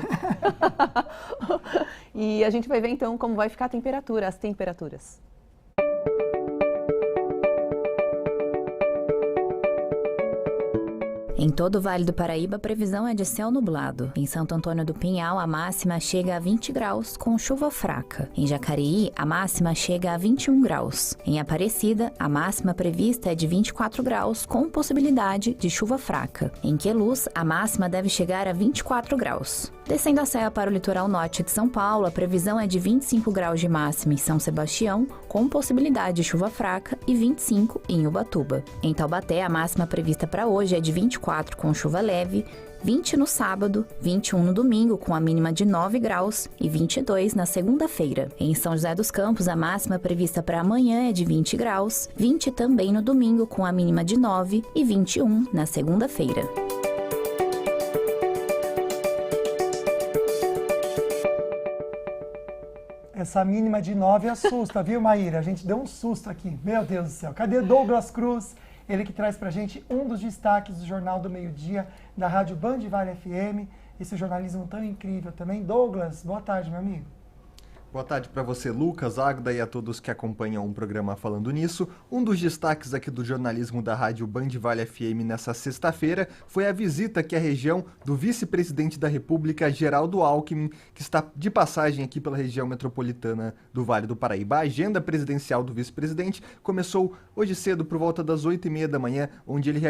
E a gente vai ver então como vai ficar a temperatura, as temperaturas. Em todo o Vale do Paraíba, a previsão é de céu nublado. Em Santo Antônio do Pinhal, a máxima chega a 20 graus, com chuva fraca. Em Jacareí, a máxima chega a 21 graus. Em Aparecida, a máxima prevista é de 24 graus, com possibilidade de chuva fraca. Em Queluz, a máxima deve chegar a 24 graus. Descendo a serra para o litoral norte de São Paulo, a previsão é de 25 graus de máxima em São Sebastião, com possibilidade de chuva fraca, e 25 em Ubatuba. Em Taubaté, a máxima prevista para hoje é de 24 com chuva leve, 20 no sábado, 21 no domingo, com a mínima de 9 graus e 22 na segunda-feira. Em São José dos Campos, a máxima prevista para amanhã é de 20 graus, 20 também no domingo, com a mínima de 9 e 21 na segunda-feira. Essa mínima de 9 assusta, viu, Maíra? A gente deu um susto aqui. Meu Deus do céu. Cadê Douglas Cruz? Ele que traz pra gente um dos destaques do Jornal do Meio-Dia, da Rádio Band Vale FM. Esse jornalismo tão incrível também. Douglas, boa tarde, meu amigo. Boa tarde para você, Lucas, Agda e a todos que acompanham o programa Falando Nisso. Um dos destaques aqui do jornalismo da Rádio Band Vale FM nessa sexta-feira foi a visita aqui à região do vice-presidente da República, Geraldo Alckmin, que está de passagem aqui pela região metropolitana do Vale do Paraíba. A agenda presidencial do vice-presidente começou hoje cedo, por volta das 8h30 da manhã, onde ele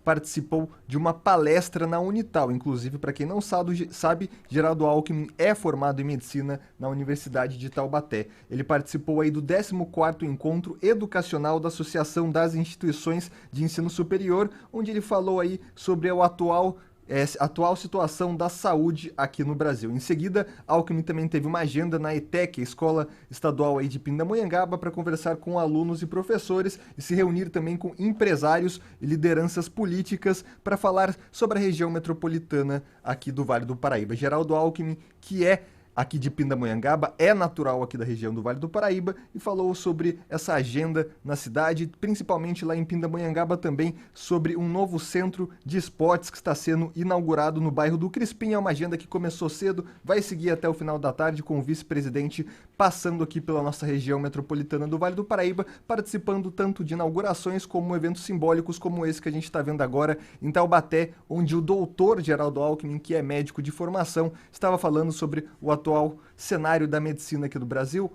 participou de uma palestra na Unital. Inclusive, para quem não sabe, Geraldo Alckmin é formado em medicina na Universidade de Taubaté. Ele participou aí do 14º Encontro Educacional da Associação das Instituições de Ensino Superior, onde ele falou aí sobre a atual situação da saúde aqui no Brasil. Em seguida, Alckmin também teve uma agenda na ETEC, a Escola Estadual aí de Pindamonhangaba, para conversar com alunos e professores e se reunir também com empresários e lideranças políticas para falar sobre a região metropolitana aqui do Vale do Paraíba. Geraldo Alckmin, que é aqui de Pindamonhangaba, é natural aqui da região do Vale do Paraíba e falou sobre essa agenda na cidade, principalmente lá em Pindamonhangaba também, sobre um novo centro de esportes que está sendo inaugurado no bairro do Crispim. É uma agenda que começou cedo, vai seguir até o final da tarde com o vice-presidente passando aqui pela nossa região metropolitana do Vale do Paraíba, participando tanto de inaugurações como eventos simbólicos como esse que a gente está vendo agora em Taubaté, onde o doutor Geraldo Alckmin, que é médico de formação, estava falando sobre o atual cenário da medicina aqui do Brasil,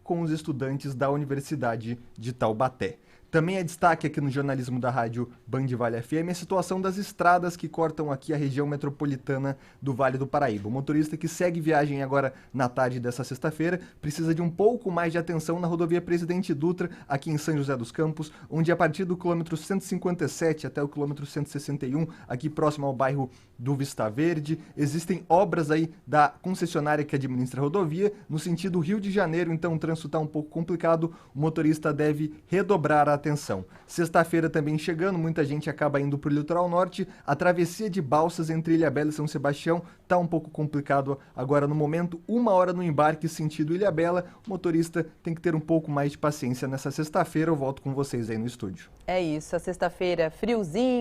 com os estudantes da Universidade de Taubaté. Também é destaque aqui no jornalismo da Rádio Band Vale FM a situação das estradas que cortam aqui a região metropolitana do Vale do Paraíba. O motorista que segue viagem agora na tarde dessa sexta-feira precisa de um pouco mais de atenção na rodovia Presidente Dutra, aqui em São José dos Campos, onde a partir do quilômetro 157 até o quilômetro 161, aqui próximo ao bairro do Vista Verde, existem obras aí da concessionária que administra a rodovia, no sentido Rio de Janeiro, então o trânsito está um pouco complicado, o motorista deve redobrar a atenção. Sexta-feira também chegando, muita gente acaba indo para o litoral norte, a travessia de balsas entre Ilhabela e São Sebastião está um pouco complicado agora no momento, 1 hora no embarque sentido Ilhabela, o motorista tem que ter um pouco mais de paciência nessa sexta-feira. Eu volto com vocês aí no estúdio. É isso, a sexta-feira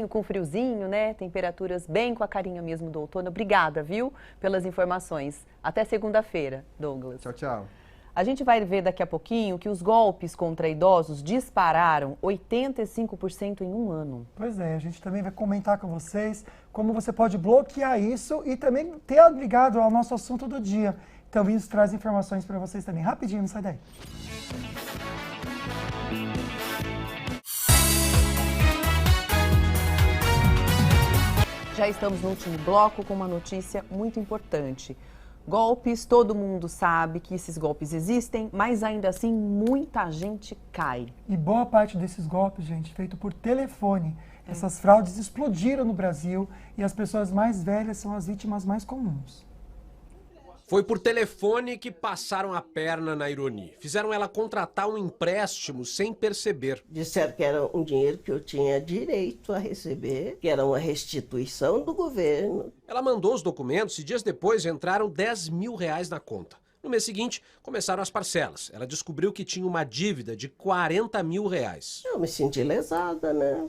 com friozinho, né? Temperaturas bem com a carinha mesmo do outono. Obrigada, viu, pelas informações. Até segunda-feira, Douglas. Tchau, tchau. A gente vai ver daqui a pouquinho que os golpes contra idosos dispararam 85% em um ano. Pois é, a gente também vai comentar com vocês como você pode bloquear isso e também ter ligado ao nosso assunto do dia. Então, isso traz informações para vocês também. Rapidinho, não sai daí. Já estamos no último bloco com uma notícia muito importante. Golpes, todo mundo sabe que esses golpes existem, mas ainda assim muita gente cai. E boa parte desses golpes, gente, feito por telefone. Essas fraudes explodiram no Brasil e as pessoas mais velhas são as vítimas mais comuns. Foi por telefone que passaram a perna na Ironi. Fizeram ela contratar um empréstimo sem perceber. Disseram que era um dinheiro que eu tinha direito a receber, que era uma restituição do governo. Ela mandou os documentos e dias depois entraram R$10 mil na conta. No mês seguinte, começaram as parcelas. Ela descobriu que tinha uma dívida de R$40 mil. Eu me senti lesada, né?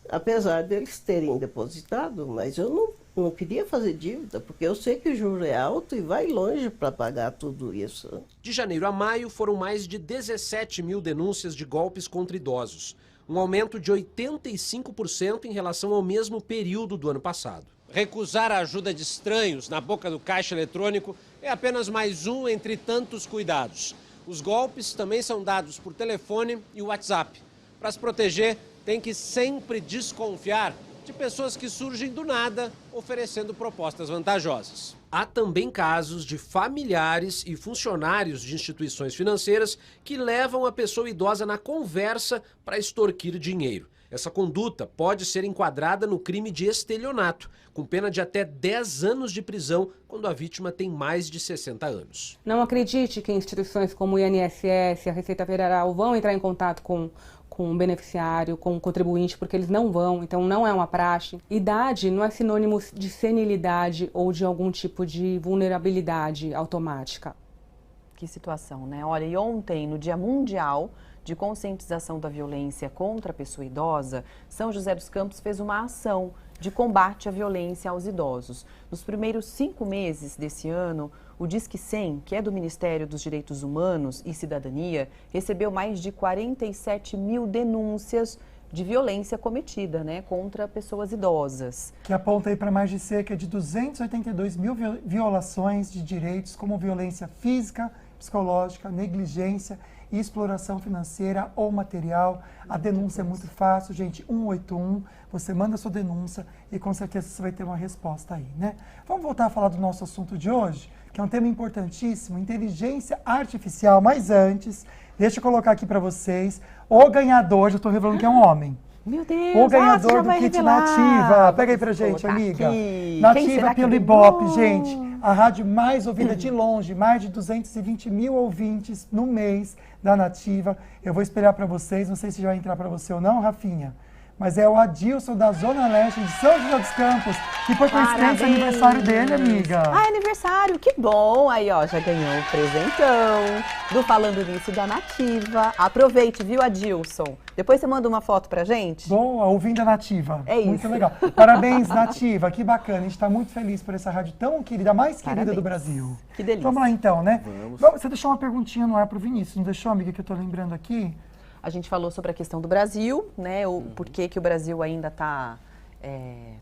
Apesar deles terem depositado, mas eu não queria fazer dívida, porque eu sei que o juro é alto e vai longe para pagar tudo isso. De janeiro a maio, foram mais de 17 mil denúncias de golpes contra idosos, um aumento de 85% em relação ao mesmo período do ano passado. Recusar a ajuda de estranhos na boca do caixa eletrônico é apenas mais um entre tantos cuidados. Os golpes também são dados por telefone e WhatsApp. Para se proteger, tem que sempre desconfiar de pessoas que surgem do nada oferecendo propostas vantajosas. Há também casos de familiares e funcionários de instituições financeiras que levam a pessoa idosa na conversa para extorquir dinheiro. Essa conduta pode ser enquadrada no crime de estelionato, com pena de até 10 anos de prisão quando a vítima tem mais de 60 anos. Não acredite que instituições como o INSS, a Receita Federal vão entrar em contato com o beneficiário, com o contribuinte, porque eles não vão, então não é uma praxe. Idade não é sinônimo de senilidade ou de algum tipo de vulnerabilidade automática. Que situação, né? Olha, e ontem, no Dia Mundial de Conscientização da Violência contra a Pessoa Idosa, São José dos Campos fez uma ação de combate à violência aos idosos. Nos primeiros 5 meses desse ano, o Disque 100, que é do Ministério dos Direitos Humanos e Cidadania, recebeu mais de 47 mil denúncias de violência cometida, né, contra pessoas idosas. Que aponta aí para mais de cerca de 282 mil violações de direitos, como violência física, psicológica, negligência e exploração financeira ou material. A denúncia é muito fácil, gente, 181, você manda a sua denúncia e com certeza você vai ter uma resposta aí, né? Vamos voltar a falar do nosso assunto de hoje, que é um tema importantíssimo, inteligência artificial, mas antes, deixa eu colocar aqui para vocês, o ganhador, já estou revelando que é um homem. Meu Deus, o ganhador do kit Nativa. Pega aí pra gente, amiga. Nativa pelo Ibope, gente. A rádio mais ouvida de longe, mais de 220 mil ouvintes no mês da Nativa. Eu vou espelhar para vocês, não sei se já vai entrar para você ou não, Rafinha. Mas é o Adilson da Zona Leste de São José dos Campos, que foi coincidência aniversário dele, amiga. Ah, aniversário, que bom. Aí, ó, já ganhou um presentão do Falando Nisso da Nativa. Aproveite, viu, Adilson? Depois você manda uma foto pra gente. Boa, ouvindo a Nativa. É isso. Muito legal. Parabéns, Nativa, que bacana. A gente tá muito feliz por essa rádio tão querida, a mais querida do Brasil. Que delícia. Vamos lá então, né? Vamos. Você deixou uma perguntinha no ar pro Vinícius, não deixou, amiga, que eu tô lembrando aqui? A gente falou sobre a questão do Brasil, né? O porquê que o Brasil ainda está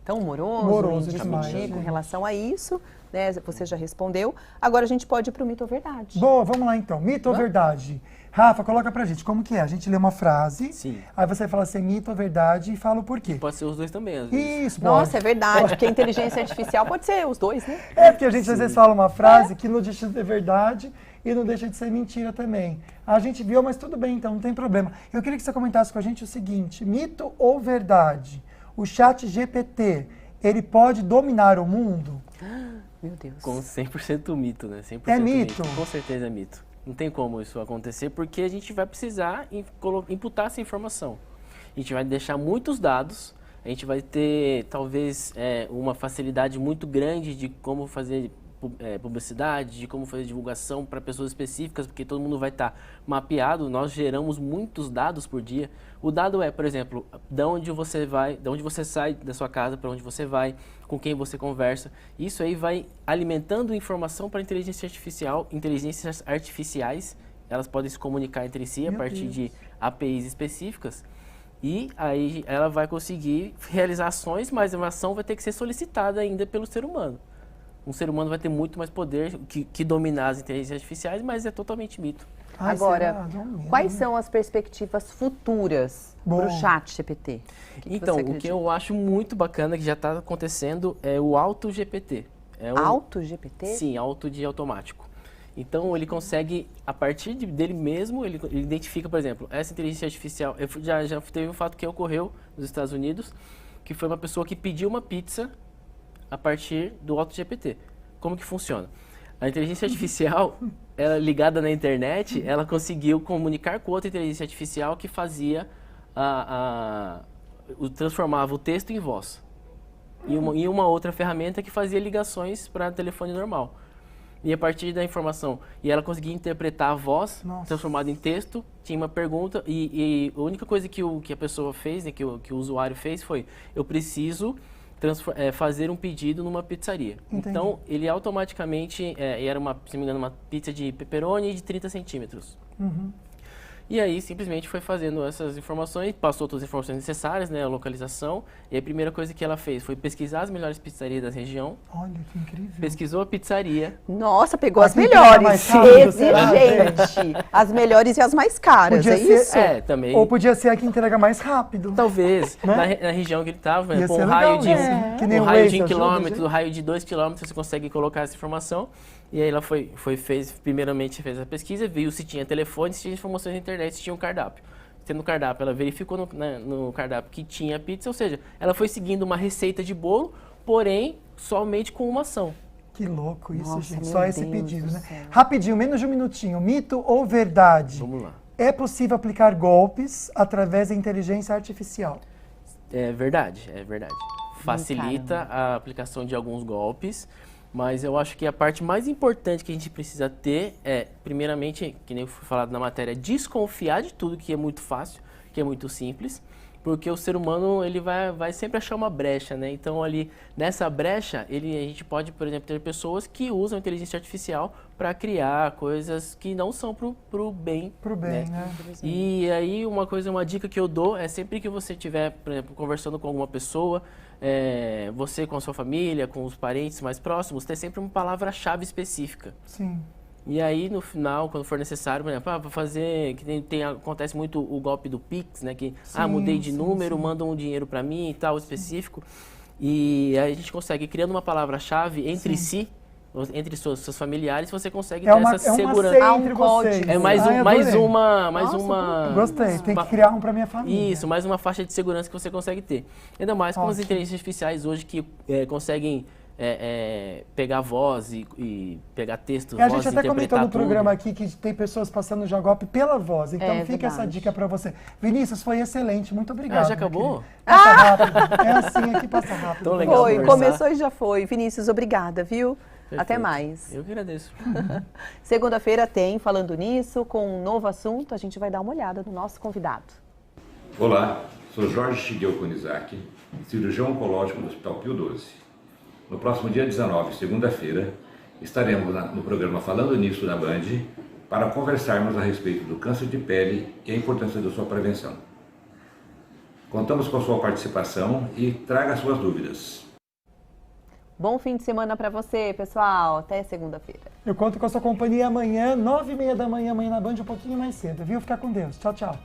tão moroso em discutir com relação a isso, né? Você já respondeu. Agora a gente pode ir para o mito ou verdade. Boa, vamos lá então. Mito ou verdade? Rafa, coloca pra gente como que é. A gente lê uma frase, aí você fala se é mito ou verdade e fala o porquê. Pode ser os dois também, às vezes. Isso, pode. Nossa, é verdade, porque a inteligência artificial pode ser os dois, né? É, porque a gente às vezes fala uma frase que não deixa de ser verdade e não deixa de ser mentira também. A gente viu, mas tudo bem, então não tem problema. Eu queria que você comentasse com a gente o seguinte, mito ou verdade? O ChatGPT, ele pode dominar o mundo? Meu Deus. Com 100% mito, né? 100% é mito? Com certeza é mito. Não tem como isso acontecer, porque a gente vai precisar imputar essa informação. A gente vai deixar muitos dados, a gente vai ter, talvez, uma facilidade muito grande de como fazer publicidade, de como fazer divulgação para pessoas específicas, porque todo mundo vai estar mapeado. Nós geramos muitos dados por dia. O dado é, por exemplo, de onde você vai, de onde você sai da sua casa, para onde você vai, com quem você conversa. Isso aí vai alimentando informação para inteligência artificial. Inteligências artificiais, elas podem se comunicar entre si a partir de APIs específicas. E aí ela vai conseguir realizar ações, mas a ação vai ter que ser solicitada ainda pelo ser humano. Um ser humano vai ter muito mais poder que dominar as inteligências artificiais, mas é totalmente mito. Agora, quais são as perspectivas futuras para o ChatGPT? Então, o que eu acho muito bacana que já está acontecendo é o AutoGPT. AutoGPT? Sim, auto de automático. Então, ele consegue, a partir dele mesmo, ele identifica, por exemplo, essa inteligência artificial. Já teve um fato que ocorreu nos Estados Unidos, que foi uma pessoa que pediu uma pizza a partir do AutoGPT. Como que funciona? A inteligência artificial, ela ligada na internet, ela conseguiu comunicar com outra inteligência artificial que fazia transformava o texto em voz. E uma outra ferramenta que fazia ligações para telefone normal. E a partir da informação, e ela conseguia interpretar a voz transformada em texto, tinha uma pergunta, e a única coisa que a pessoa fez, né, que o usuário fez foi, eu preciso fazer um pedido numa pizzaria. Entendi. Então, ele automaticamente, era se não me engano, uma pizza de pepperoni de 30 centímetros. Uhum. E aí, simplesmente foi fazendo essas informações, passou todas as informações necessárias, né, a localização, e a primeira coisa que ela fez foi pesquisar as melhores pizzarias da região. Olha, que incrível. Pesquisou a pizzaria. Nossa, pegou as melhores. Exigente. As melhores e as mais caras, podia ser, isso? Também. Ou podia ser a que entrega mais rápido. Talvez, né? na região que ele estava, com um raio de 1 quilômetro, raio de 2 quilômetros, você consegue colocar essa informação. E aí ela primeiramente fez a pesquisa, viu se tinha telefone, se tinha informações na internet, se tinha um cardápio. tem no cardápio, ela verificou no cardápio que tinha pizza, ou seja, ela foi seguindo uma receita de bolo, porém, somente com uma ação. Que louco isso, Nossa, gente. meu Só esse Deus pedido, do né? céu. Rapidinho, menos de um minutinho. Mito ou verdade? Vamos lá. É possível aplicar golpes através da inteligência artificial? É verdade, é verdade. Facilita a aplicação de alguns golpes, mas eu acho que a parte mais importante que a gente precisa ter é, primeiramente, que nem foi falado na matéria, desconfiar de tudo que é muito fácil, que é muito simples, porque o ser humano ele vai sempre achar uma brecha, né? Então ali nessa brecha a gente pode, por exemplo, ter pessoas que usam a inteligência artificial para criar coisas que não são pro bem. Pro bem, né? E aí uma dica que eu dou é sempre que você estiver, por exemplo, conversando com alguma pessoa, você com a sua família, com os parentes mais próximos, ter sempre uma palavra-chave específica. Sim. E aí, no final, quando for necessário, por exemplo, para fazer, que acontece muito o golpe do Pix, né? Que, mudei de número, mandam um dinheiro para mim e tal, específico. E aí a gente consegue, criando uma palavra-chave entre si, entre seus familiares, você consegue ter essa segurança. É um código. É mais uma... Gostei, tem que criar um para minha família. Isso, mais uma faixa de segurança que você consegue ter. Ainda mais com as inteligências artificiais hoje que conseguem... pegar voz e pegar texto, a gente até comentou no programa aqui que tem pessoas passando já golpe pela voz, então fica essa dica para você. Vinícius, foi excelente, muito obrigado. Já acabou? Passa rápido, é assim aqui, passa rápido. Tão legal foi, começou e já foi. Vinícius, obrigada, viu? Perfeito. Até mais. Eu que agradeço. Segunda-feira tem Falando Nisso, com um novo assunto, a gente vai dar uma olhada no nosso convidado. Olá, sou Jorge Shigeo Konizaki, cirurgião oncológico do Hospital Pio XII. No próximo dia 19, segunda-feira, estaremos no programa Falando Nisso na Band para conversarmos a respeito do câncer de pele e a importância da sua prevenção. Contamos com a sua participação e traga suas dúvidas. Bom fim de semana para você, pessoal. Até segunda-feira. Eu conto com a sua companhia amanhã, 9h30 da manhã, amanhã na Band, um pouquinho mais cedo, viu? Fica com Deus. Tchau, tchau.